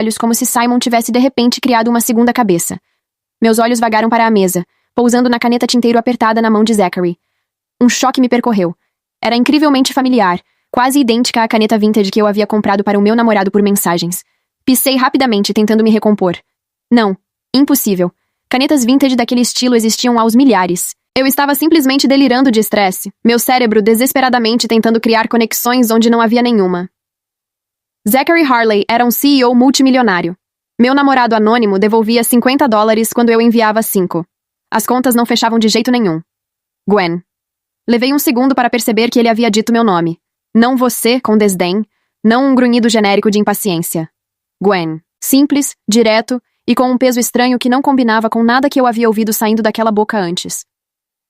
olhos como se Simon tivesse de repente criado uma segunda cabeça. Meus olhos vagaram para a mesa, pousando na caneta tinteiro apertada na mão de Zachary. Um choque me percorreu. Era incrivelmente familiar, quase idêntica à caneta vintage que eu havia comprado para o meu namorado por mensagens. Pisei rapidamente, tentando me recompor. Não, impossível. Canetas vintage daquele estilo existiam aos milhares. Eu estava simplesmente delirando de estresse, meu cérebro desesperadamente tentando criar conexões onde não havia nenhuma. Zachary Harley era um CEO multimilionário. Meu namorado anônimo devolvia $50 quando eu enviava 5. As contas não fechavam de jeito nenhum. Gwen. Levei um segundo para perceber que ele havia dito meu nome. Não você, com desdém. Não um grunhido genérico de impaciência. Gwen. Simples, direto e com um peso estranho que não combinava com nada que eu havia ouvido saindo daquela boca antes.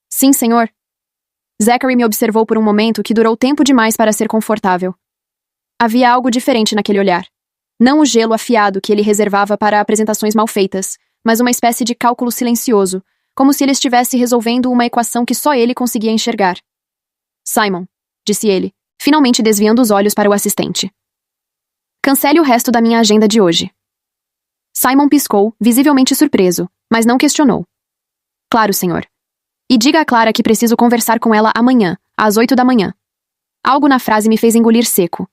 Sim, senhor. Zachary me observou por um momento que durou tempo demais para ser confortável. Havia algo diferente naquele olhar. Não o gelo afiado que ele reservava para apresentações mal feitas, mas uma espécie de cálculo silencioso, como se ele estivesse resolvendo uma equação que só ele conseguia enxergar. Simon, disse ele, finalmente desviando os olhos para o assistente. Cancele o resto da minha agenda de hoje. Simon piscou, visivelmente surpreso, mas não questionou. Claro, senhor. E diga a Clara que preciso conversar com ela amanhã, às 8 da manhã. Algo na frase me fez engolir seco.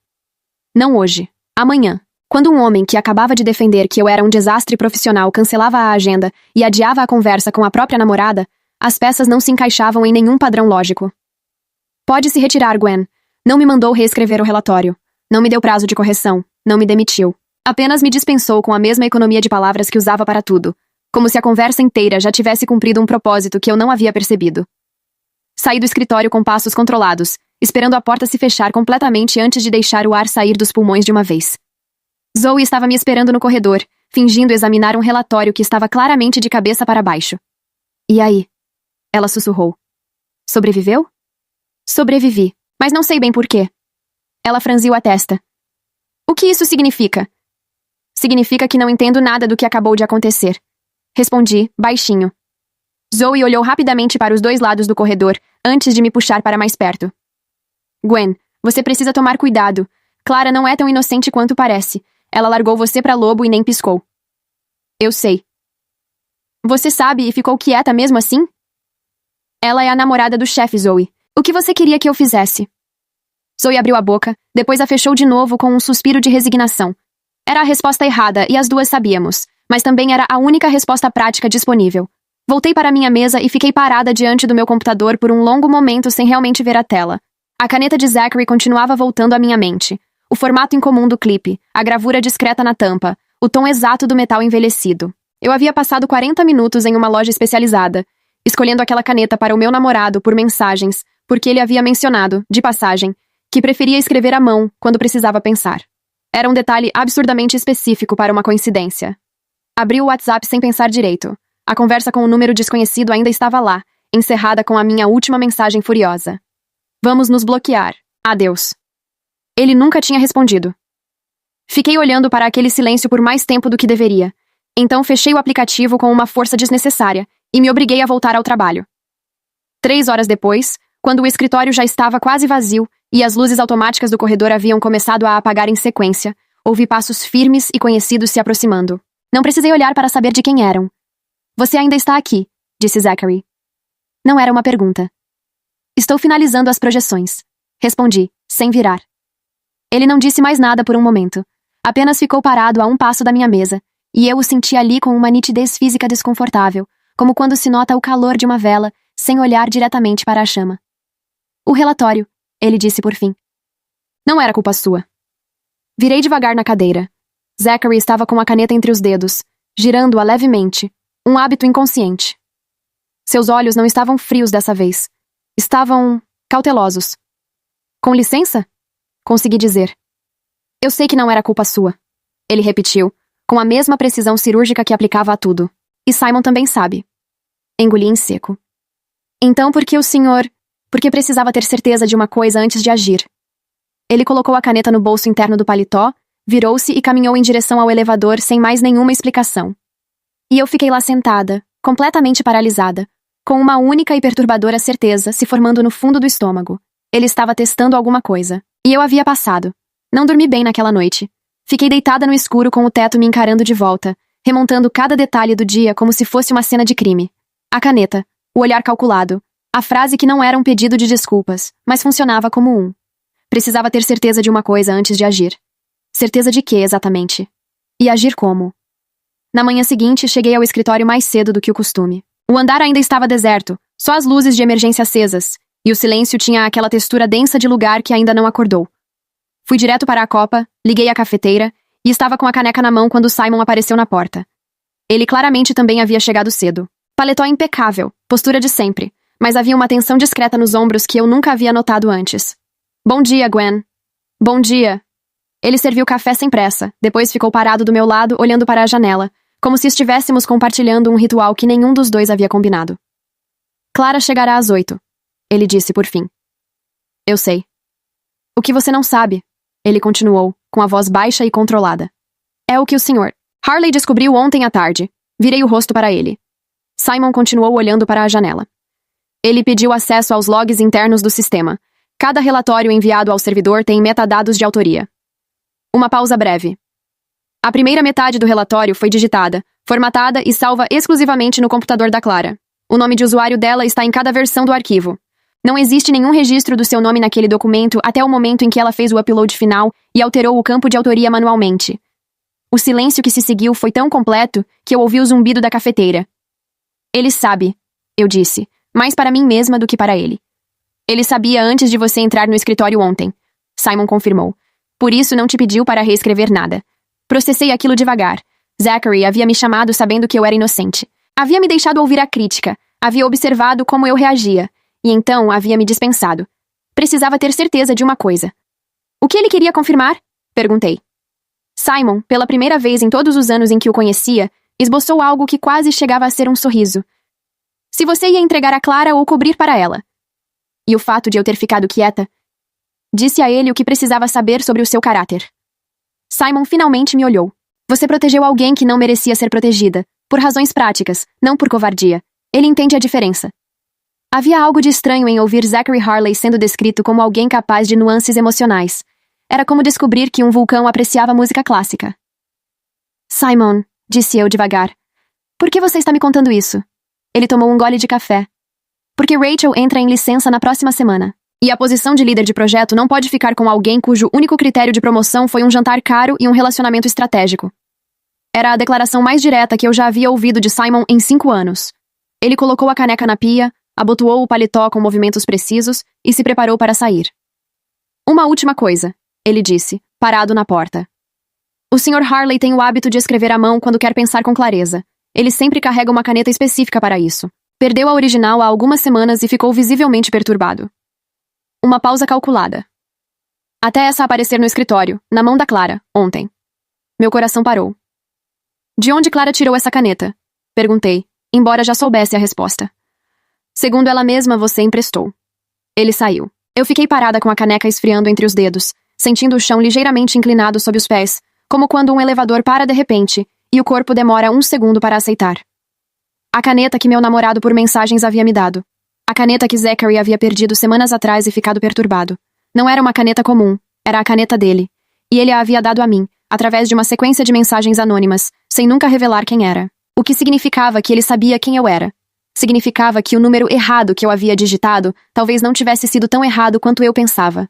Não hoje, amanhã. Quando um homem que acabava de defender que eu era um desastre profissional cancelava a agenda e adiava a conversa com a própria namorada, as peças não se encaixavam em nenhum padrão lógico. Pode se retirar, Gwen. Não me mandou reescrever o relatório. Não me deu prazo de correção. Não me demitiu. Apenas me dispensou com a mesma economia de palavras que usava para tudo, como se a conversa inteira já tivesse cumprido um propósito que eu não havia percebido. Saí do escritório com passos controlados, esperando a porta se fechar completamente antes de deixar o ar sair dos pulmões de uma vez. Zoe estava me esperando no corredor, fingindo examinar um relatório que estava claramente de cabeça para baixo. E aí? Ela sussurrou. Sobreviveu? Sobrevivi, mas não sei bem por quê. Ela franziu a testa. O que isso significa? Significa que não entendo nada do que acabou de acontecer. Respondi, baixinho. Zoe olhou rapidamente para os dois lados do corredor, antes de me puxar para mais perto. Gwen, você precisa tomar cuidado. Clara não é tão inocente quanto parece. Ela largou você pra lobo e nem piscou. Eu sei. Você sabe e ficou quieta mesmo assim? Ela é a namorada do chefe, Zoe. O que você queria que eu fizesse? Zoe abriu a boca, depois a fechou de novo com um suspiro de resignação. Era a resposta errada e as duas sabíamos, mas também era a única resposta prática disponível. Voltei para minha mesa e fiquei parada diante do meu computador por um longo momento sem realmente ver a tela. A caneta de Zachary continuava voltando à minha mente. O formato incomum do clipe, a gravura discreta na tampa, o tom exato do metal envelhecido. Eu havia passado 40 minutos em uma loja especializada, escolhendo aquela caneta para o meu namorado por mensagens, porque ele havia mencionado, de passagem, que preferia escrever à mão quando precisava pensar. Era um detalhe absurdamente específico para uma coincidência. Abri o WhatsApp sem pensar direito. A conversa com o número desconhecido ainda estava lá, encerrada com a minha última mensagem furiosa. Vamos nos bloquear. Adeus. Ele nunca tinha respondido. Fiquei olhando para aquele silêncio por mais tempo do que deveria. Então fechei o aplicativo com uma força desnecessária e me obriguei a voltar ao trabalho. 3 horas depois, quando o escritório já estava quase vazio e as luzes automáticas do corredor haviam começado a apagar em sequência, ouvi passos firmes e conhecidos se aproximando. Não precisei olhar para saber de quem eram. Você ainda está aqui, disse Zachary. Não era uma pergunta. Estou finalizando as projeções. Respondi, sem virar. Ele não disse mais nada por um momento. Apenas ficou parado a um passo da minha mesa, e eu o senti ali com uma nitidez física desconfortável, como quando se nota o calor de uma vela, sem olhar diretamente para a chama. O relatório, ele disse por fim. Não era culpa sua. Virei devagar na cadeira. Zachary estava com a caneta entre os dedos, girando-a levemente, um hábito inconsciente. Seus olhos não estavam frios dessa vez. Estavam cautelosos. Com licença? Consegui dizer. Eu sei que não era culpa sua. Ele repetiu, com a mesma precisão cirúrgica que aplicava a tudo. E Simon também sabe. Engoli em seco. Então por que o senhor... Porque precisava ter certeza de uma coisa antes de agir. Ele colocou a caneta no bolso interno do paletó, virou-se e caminhou em direção ao elevador sem mais nenhuma explicação. E eu fiquei lá sentada, completamente paralisada, com uma única e perturbadora certeza se formando no fundo do estômago. Ele estava testando alguma coisa. E eu havia passado. Não dormi bem naquela noite. Fiquei deitada no escuro com o teto me encarando de volta, remontando cada detalhe do dia como se fosse uma cena de crime. A caneta, o olhar calculado, a frase que não era um pedido de desculpas, mas funcionava como um. Precisava ter certeza de uma coisa antes de agir. Certeza de quê, exatamente? E agir como? Na manhã seguinte, cheguei ao escritório mais cedo do que o costume. O andar ainda estava deserto, só as luzes de emergência acesas, e o silêncio tinha aquela textura densa de lugar que ainda não acordou. Fui direto para a copa, liguei a cafeteira, e estava com a caneca na mão quando Simon apareceu na porta. Ele claramente também havia chegado cedo. Paletó impecável, postura de sempre, mas havia uma tensão discreta nos ombros que eu nunca havia notado antes. Bom dia, Gwen. Bom dia. Ele serviu café sem pressa, depois ficou parado do meu lado, olhando para a janela, como se estivéssemos compartilhando um ritual que nenhum dos dois havia combinado. Clara chegará às 8, ele disse por fim. Eu sei. O que você não sabe, ele continuou, com a voz baixa e controlada. É o que o Sr. Harley descobriu ontem à tarde. Virei o rosto para ele. Simon continuou olhando para a janela. Ele pediu acesso aos logs internos do sistema. Cada relatório enviado ao servidor tem metadados de autoria. Uma pausa breve. A primeira metade do relatório foi digitada, formatada e salva exclusivamente no computador da Clara. O nome de usuário dela está em cada versão do arquivo. Não existe nenhum registro do seu nome naquele documento até o momento em que ela fez o upload final e alterou o campo de autoria manualmente. O silêncio que se seguiu foi tão completo que eu ouvi o zumbido da cafeteira. Ele sabe, eu disse, mais para mim mesma do que para ele. Ele sabia antes de você entrar no escritório ontem, Simon confirmou. Por isso não te pediu para reescrever nada. Processei aquilo devagar. Zachary havia me chamado sabendo que eu era inocente. Havia me deixado ouvir a crítica, havia observado como eu reagia, e então havia me dispensado. Precisava ter certeza de uma coisa. O que ele queria confirmar? Perguntei. Simon, pela primeira vez em todos os anos em que o conhecia, esboçou algo que quase chegava a ser um sorriso. Se você ia entregar a Clara ou cobrir para ela. E o fato de eu ter ficado quieta, disse a ele o que precisava saber sobre o seu caráter. Simon finalmente me olhou. Você protegeu alguém que não merecia ser protegida, por razões práticas, não por covardia. Ele entende a diferença. Havia algo de estranho em ouvir Zachary Harley sendo descrito como alguém capaz de nuances emocionais. Era como descobrir que um vulcão apreciava música clássica. Simon, disse eu devagar. Por que você está me contando isso? Ele tomou um gole de café. Porque Rachel entra em licença na próxima semana. E a posição de líder de projeto não pode ficar com alguém cujo único critério de promoção foi um jantar caro e um relacionamento estratégico. Era a declaração mais direta que eu já havia ouvido de Simon em 5 anos. Ele colocou a caneca na pia, abotoou o paletó com movimentos precisos e se preparou para sair. Uma última coisa, ele disse, parado na porta. O Sr. Harley tem o hábito de escrever à mão quando quer pensar com clareza. Ele sempre carrega uma caneta específica para isso. Perdeu a original há algumas semanas e ficou visivelmente perturbado. Uma pausa calculada. Até essa aparecer no escritório, na mão da Clara, ontem. Meu coração parou. De onde Clara tirou essa caneta? Perguntei, embora já soubesse a resposta. Segundo ela mesma, você emprestou. Ele saiu. Eu fiquei parada com a caneca esfriando entre os dedos, sentindo o chão ligeiramente inclinado sob os pés, como quando um elevador para de repente, e o corpo demora 1 segundo para aceitar. A caneta que meu namorado por mensagens havia me dado. A caneta que Zachary havia perdido semanas atrás e ficado perturbado. Não era uma caneta comum, era a caneta dele. E ele a havia dado a mim, através de uma sequência de mensagens anônimas, sem nunca revelar quem era. O que significava que ele sabia quem eu era. Significava que o número errado que eu havia digitado talvez não tivesse sido tão errado quanto eu pensava.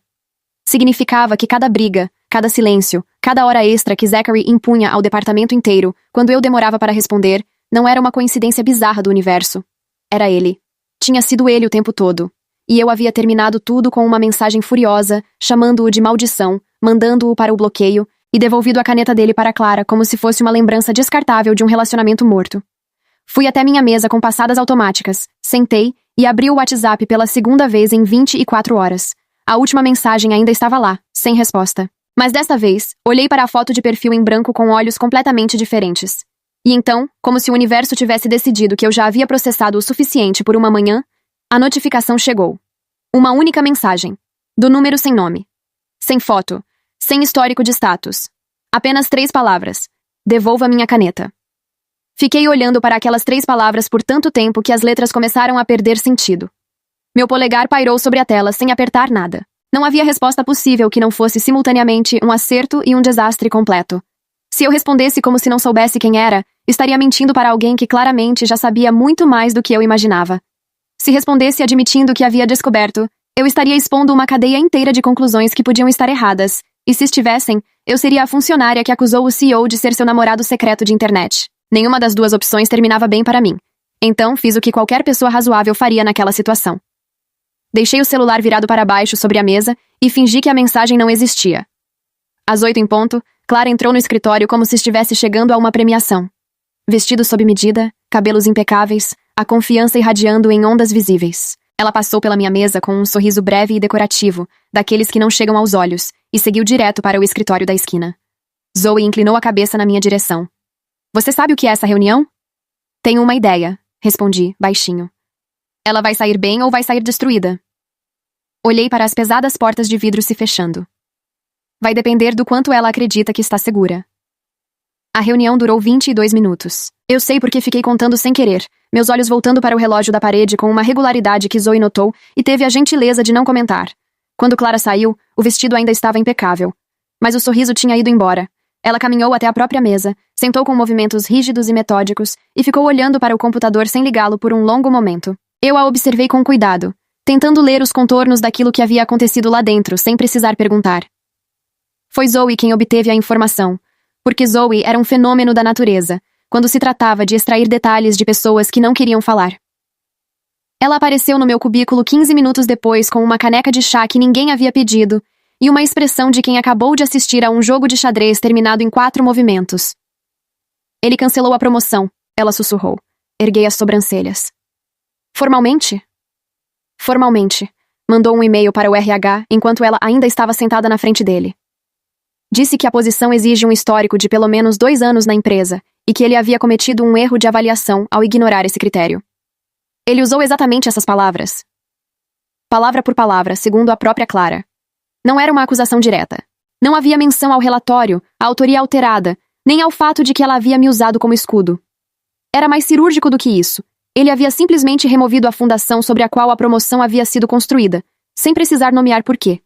Significava que cada briga, cada silêncio, cada hora extra que Zachary impunha ao departamento inteiro, quando eu demorava para responder, não era uma coincidência bizarra do universo. Era ele. Tinha sido ele o tempo todo. E eu havia terminado tudo com uma mensagem furiosa, chamando-o de maldição, mandando-o para o bloqueio e devolvido a caneta dele para Clara como se fosse uma lembrança descartável de um relacionamento morto. Fui até minha mesa com passadas automáticas, sentei e abri o WhatsApp pela segunda vez em 24 horas. A última mensagem ainda estava lá, sem resposta. Mas desta vez, olhei para a foto de perfil em branco com olhos completamente diferentes. E então, como se o universo tivesse decidido que eu já havia processado o suficiente por uma manhã, a notificação chegou. Uma única mensagem. Do número sem nome. Sem foto. Sem histórico de status. Apenas 3 palavras. Devolva minha caneta. Fiquei olhando para aquelas 3 palavras por tanto tempo que as letras começaram a perder sentido. Meu polegar pairou sobre a tela sem apertar nada. Não havia resposta possível que não fosse simultaneamente um acerto e um desastre completo. Se eu respondesse como se não soubesse quem era, estaria mentindo para alguém que claramente já sabia muito mais do que eu imaginava. Se respondesse admitindo que havia descoberto, eu estaria expondo uma cadeia inteira de conclusões que podiam estar erradas, e se estivessem, eu seria a funcionária que acusou o CEO de ser seu namorado secreto de internet. Nenhuma das duas opções terminava bem para mim. Então fiz o que qualquer pessoa razoável faria naquela situação. Deixei o celular virado para baixo sobre a mesa e fingi que a mensagem não existia. Às 8 em ponto, Clara entrou no escritório como se estivesse chegando a uma premiação. Vestido sob medida, cabelos impecáveis, a confiança irradiando em ondas visíveis. Ela passou pela minha mesa com um sorriso breve e decorativo, daqueles que não chegam aos olhos, e seguiu direto para o escritório da esquina. Zoe inclinou a cabeça na minha direção. Você sabe o que é essa reunião? Tenho uma ideia, respondi, baixinho. Ela vai sair bem ou vai sair destruída? Olhei para as pesadas portas de vidro se fechando. Vai depender do quanto ela acredita que está segura. A reunião durou 22 minutos. Eu sei porque fiquei contando sem querer, meus olhos voltando para o relógio da parede com uma regularidade que Zoe notou e teve a gentileza de não comentar. Quando Clara saiu, o vestido ainda estava impecável. Mas o sorriso tinha ido embora. Ela caminhou até a própria mesa, sentou com movimentos rígidos e metódicos e ficou olhando para o computador sem ligá-lo por um longo momento. Eu a observei com cuidado, tentando ler os contornos daquilo que havia acontecido lá dentro, sem precisar perguntar. Foi Zoe quem obteve a informação, porque Zoe era um fenômeno da natureza, quando se tratava de extrair detalhes de pessoas que não queriam falar. Ela apareceu no meu cubículo 15 minutos depois com uma caneca de chá que ninguém havia pedido e uma expressão de quem acabou de assistir a um jogo de xadrez terminado em 4 movimentos. Ele cancelou a promoção, ela sussurrou. Erguei as sobrancelhas. Formalmente? Formalmente. Mandou um e-mail para o RH enquanto ela ainda estava sentada na frente dele. Disse que a posição exige um histórico de pelo menos 2 anos na empresa e que ele havia cometido um erro de avaliação ao ignorar esse critério. Ele usou exatamente essas palavras. Palavra por palavra, segundo a própria Clara. Não era uma acusação direta. Não havia menção ao relatório, à autoria alterada, nem ao fato de que ela havia me usado como escudo. Era mais cirúrgico do que isso. Ele havia simplesmente removido a fundação sobre a qual a promoção havia sido construída, sem precisar nomear porquê.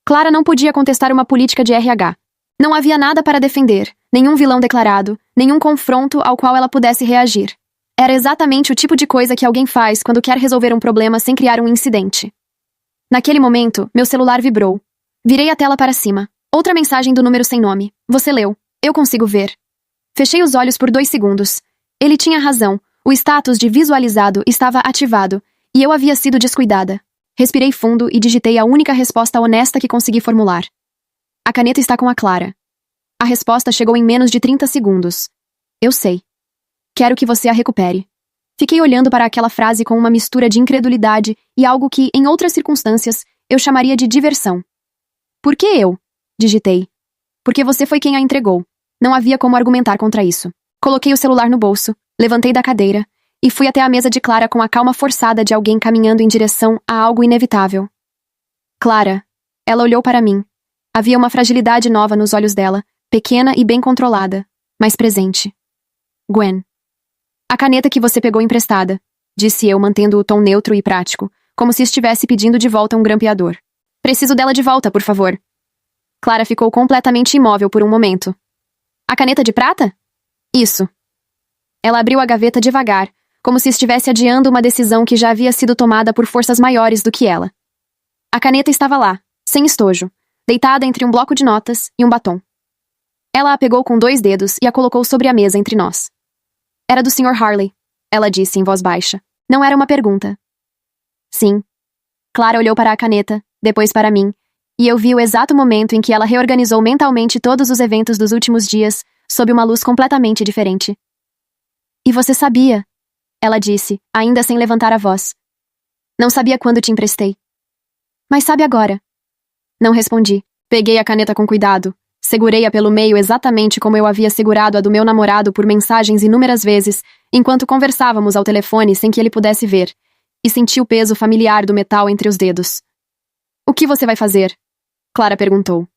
Clara não podia contestar uma política de RH. Não havia nada para defender, nenhum vilão declarado, nenhum confronto ao qual ela pudesse reagir. Era exatamente o tipo de coisa que alguém faz quando quer resolver um problema sem criar um incidente. Naquele momento, meu celular vibrou. Virei a tela para cima. Outra mensagem do número sem nome. Você leu. Eu consigo ver. Fechei os olhos por 2 segundos. Ele tinha razão. O status de visualizado estava ativado, e eu havia sido descuidada. Respirei fundo e digitei a única resposta honesta que consegui formular. A caneta está com a Clara. A resposta chegou em menos de 30 segundos. Eu sei. Quero que você a recupere. Fiquei olhando para aquela frase com uma mistura de incredulidade e algo que, em outras circunstâncias, eu chamaria de diversão. Por que eu? Digitei. Porque você foi quem a entregou. Não havia como argumentar contra isso. Coloquei o celular no bolso, levantei da cadeira e fui até a mesa de Clara com a calma forçada de alguém caminhando em direção a algo inevitável. Clara. Ela olhou para mim. Havia uma fragilidade nova nos olhos dela, pequena e bem controlada, mas presente. Gwen. A caneta que você pegou emprestada, disse eu, mantendo o tom neutro e prático, como se estivesse pedindo de volta um grampeador. Preciso dela de volta, por favor. Clara ficou completamente imóvel por um momento. A caneta de prata? Isso. Ela abriu a gaveta devagar, como se estivesse adiando uma decisão que já havia sido tomada por forças maiores do que ela. A caneta estava lá, sem estojo, deitada entre um bloco de notas e um batom. Ela a pegou com 2 dedos e a colocou sobre a mesa entre nós. Era do Sr. Harley, ela disse em voz baixa. Não era uma pergunta. Sim. Clara olhou para a caneta, depois para mim, e eu vi o exato momento em que ela reorganizou mentalmente todos os eventos dos últimos dias, sob uma luz completamente diferente. E você sabia, ela disse, ainda sem levantar a voz. Não sabia quando te emprestei. Mas sabe agora. Não respondi. Peguei a caneta com cuidado. Segurei-a pelo meio exatamente como eu havia segurado a do meu namorado por mensagens inúmeras vezes, enquanto conversávamos ao telefone sem que ele pudesse ver, e senti o peso familiar do metal entre os dedos. O que você vai fazer? Clara perguntou.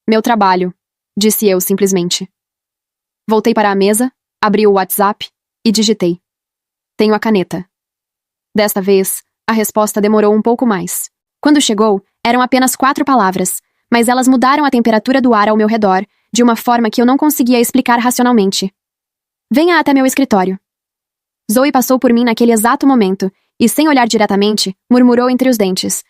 Meu trabalho, disse eu simplesmente. Voltei para a mesa, abri o WhatsApp e digitei. Tenho a caneta. Desta vez, a resposta demorou um pouco mais. Quando chegou, Eram apenas 4 palavras, mas elas mudaram a temperatura do ar ao meu redor, de uma forma que eu não conseguia explicar racionalmente. Venha até meu escritório. Zoe passou por mim naquele exato momento, e sem olhar diretamente, murmurou entre os dentes.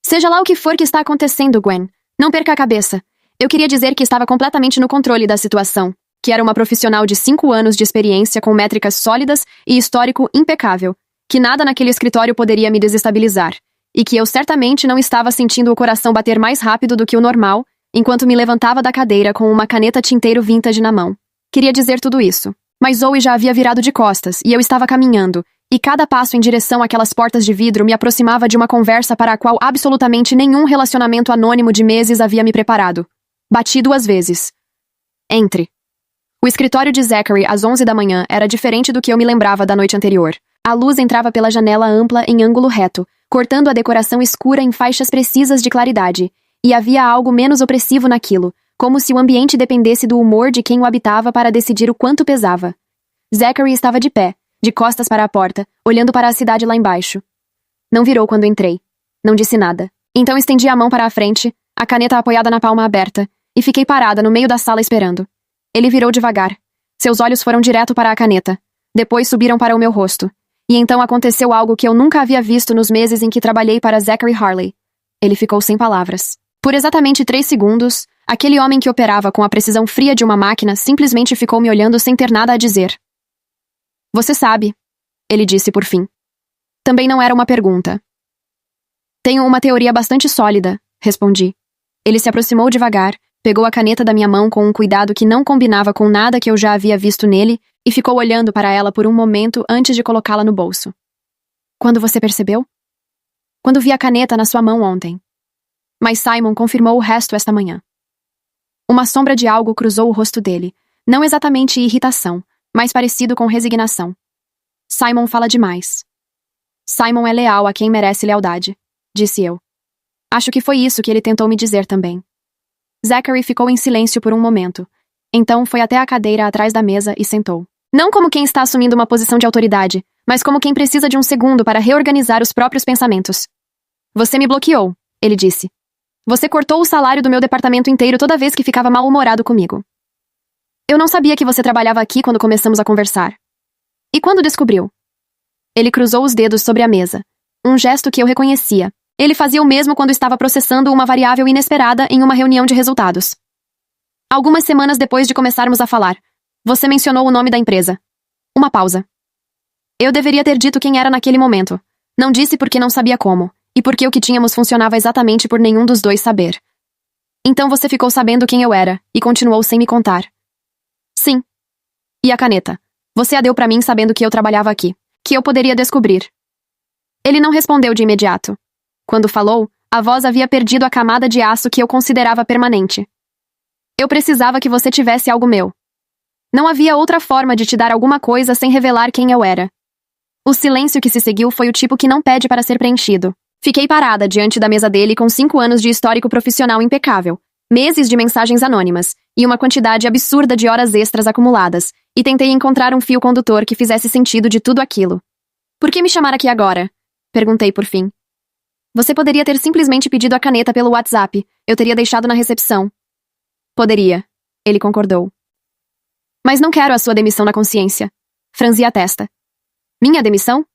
Seja lá o que for que está acontecendo, Gwen, não perca a cabeça. Eu queria dizer que estava completamente no controle da situação, que era uma profissional de 5 anos de experiência com métricas sólidas e histórico impecável, que nada naquele escritório poderia me desestabilizar, e que eu certamente não estava sentindo o coração bater mais rápido do que o normal, enquanto me levantava da cadeira com uma caneta tinteiro vintage na mão. Queria dizer tudo isso, mas Zoe já havia virado de costas e eu estava caminhando, e cada passo em direção àquelas portas de vidro me aproximava de uma conversa para a qual absolutamente nenhum relacionamento anônimo de meses havia me preparado. Bati 2 vezes. Entre. O escritório de Zachary às 11 da manhã era diferente do que eu me lembrava da noite anterior. A luz entrava pela janela ampla em ângulo reto, cortando a decoração escura em faixas precisas de claridade, e havia algo menos opressivo naquilo, como se o ambiente dependesse do humor de quem o habitava para decidir o quanto pesava. Zachary estava de pé, de costas para a porta, olhando para a cidade lá embaixo. Não virou quando entrei. Não disse nada. Então estendi a mão para a frente, a caneta apoiada na palma aberta, e fiquei parada no meio da sala esperando. Ele virou devagar. Seus olhos foram direto para a caneta. Depois subiram para o meu rosto. E então aconteceu algo que eu nunca havia visto nos meses em que trabalhei para Zachary Harley. Ele ficou sem palavras. Por exatamente 3 segundos, aquele homem que operava com a precisão fria de uma máquina simplesmente ficou me olhando sem ter nada a dizer. Você sabe, ele disse por fim. Também não era uma pergunta. Tenho uma teoria bastante sólida, respondi. Ele se aproximou devagar, pegou a caneta da minha mão com um cuidado que não combinava com nada que eu já havia visto nele e ficou olhando para ela por um momento antes de colocá-la no bolso. Quando você percebeu? Quando vi a caneta na sua mão ontem. Mas Simon confirmou o resto esta manhã. Uma sombra de algo cruzou o rosto dele, não exatamente irritação, mas parecido com resignação. Simon fala demais. Simon é leal a quem merece lealdade, disse eu. Acho que foi isso que ele tentou me dizer também. Zachary ficou em silêncio por um momento. Então foi até a cadeira atrás da mesa e sentou. Não como quem está assumindo uma posição de autoridade, mas como quem precisa de um segundo para reorganizar os próprios pensamentos. Você me bloqueou, ele disse. Você cortou o salário do meu departamento inteiro toda vez que ficava mal-humorado comigo. Eu não sabia que você trabalhava aqui quando começamos a conversar. E quando descobriu? Ele cruzou os dedos sobre a mesa. Um gesto que eu reconhecia. Ele fazia o mesmo quando estava processando uma variável inesperada em uma reunião de resultados. Algumas semanas depois de começarmos a falar, você mencionou o nome da empresa. Uma pausa. Eu deveria ter dito quem era naquele momento. Não disse porque não sabia como, e porque o que tínhamos funcionava exatamente por nenhum dos dois saber. Então você ficou sabendo quem eu era, e continuou sem me contar. Sim. E a caneta? Você a deu pra mim sabendo que eu trabalhava aqui, que eu poderia descobrir. Ele não respondeu de imediato. Quando falou, a voz havia perdido a camada de aço que eu considerava permanente. Eu precisava que você tivesse algo meu. Não havia outra forma de te dar alguma coisa sem revelar quem eu era. O silêncio que se seguiu foi o tipo que não pede para ser preenchido. Fiquei parada diante da mesa dele com 5 anos de histórico profissional impecável, meses de mensagens anônimas e uma quantidade absurda de horas extras acumuladas, e tentei encontrar um fio condutor que fizesse sentido de tudo aquilo. Por que me chamar aqui agora? Perguntei por fim. Você poderia ter simplesmente pedido a caneta pelo WhatsApp. Eu teria deixado na recepção. Poderia. Ele concordou. Mas não quero a sua demissão na consciência. Franzi a testa. Minha demissão?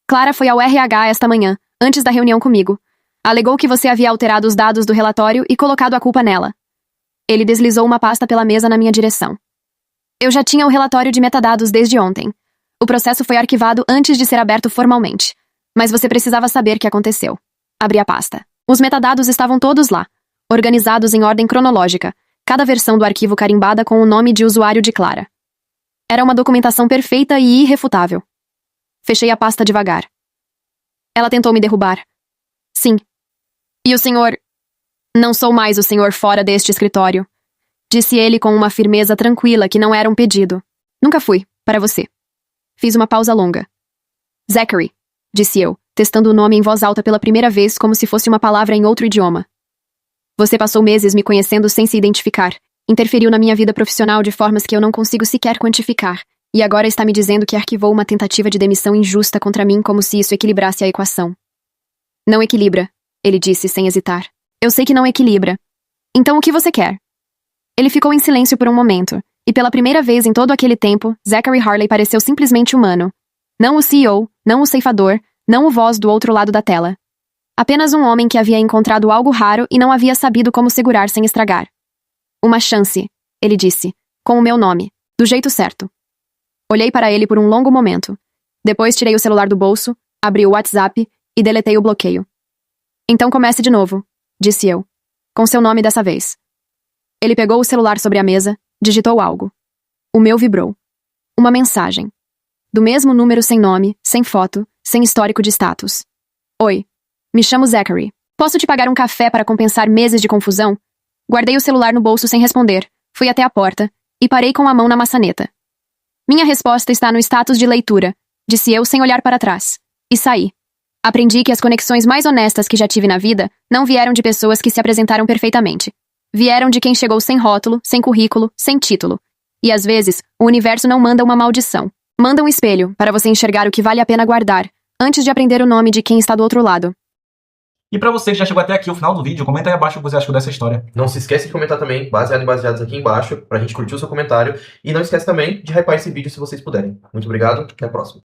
Clara foi ao RH esta manhã, antes da reunião comigo. Alegou que você havia alterado os dados do relatório e colocado a culpa nela. Ele deslizou uma pasta pela mesa na minha direção. Eu já tinha o relatório de metadados desde ontem. O processo foi arquivado antes de ser aberto formalmente. Mas você precisava saber o que aconteceu. Abri a pasta. Os metadados estavam todos lá, organizados em ordem cronológica, cada versão do arquivo carimbada com o nome de usuário de Clara. Era uma documentação perfeita e irrefutável. Fechei a pasta devagar. Ela tentou me derrubar. Sim. E o senhor... Não sou mais o senhor fora deste escritório, disse ele com uma firmeza tranquila que não era um pedido. Nunca fui, para você. Fiz uma pausa longa. Zachary, disse eu, testando o nome em voz alta pela primeira vez como se fosse uma palavra em outro idioma. Você passou meses me conhecendo sem se identificar, interferiu na minha vida profissional de formas que eu não consigo sequer quantificar, e agora está me dizendo que arquivou uma tentativa de demissão injusta contra mim como se isso equilibrasse a equação. Não equilibra, ele disse sem hesitar. Eu sei que não equilibra. Então o que você quer? Ele ficou em silêncio por um momento, e pela primeira vez em todo aquele tempo, Zachary Harley pareceu simplesmente humano. Não o CEO, não o ceifador, não o voz do outro lado da tela. Apenas um homem que havia encontrado algo raro e não havia sabido como segurar sem estragar. Uma chance, ele disse, com o meu nome, do jeito certo. Olhei para ele por um longo momento. Depois tirei o celular do bolso, abri o WhatsApp e deletei o bloqueio. Então comece de novo, disse eu, com seu nome dessa vez. Ele pegou o celular sobre a mesa, digitou algo. O meu vibrou. Uma mensagem. Do mesmo número sem nome, sem foto, sem histórico de status. Oi. Me chamo Zachary. Posso te pagar um café para compensar meses de confusão? Guardei o celular no bolso sem responder, fui até a porta e parei com a mão na maçaneta. Minha resposta está no status de leitura, disse eu sem olhar para trás. E saí. Aprendi que as conexões mais honestas que já tive na vida não vieram de pessoas que se apresentaram perfeitamente. Vieram de quem chegou sem rótulo, sem currículo, sem título. E às vezes, o universo não manda uma maldição. Manda um espelho para você enxergar o que vale a pena guardar, antes de aprender o nome de quem está do outro lado. E pra você que já chegou até aqui, o final do vídeo, comenta aí abaixo o que você achou dessa história. Não se esquece de comentar também, baseado em baseados aqui embaixo, pra gente curtir o seu comentário. E não esquece também de hypar esse vídeo se vocês puderem. Muito obrigado, até a próxima.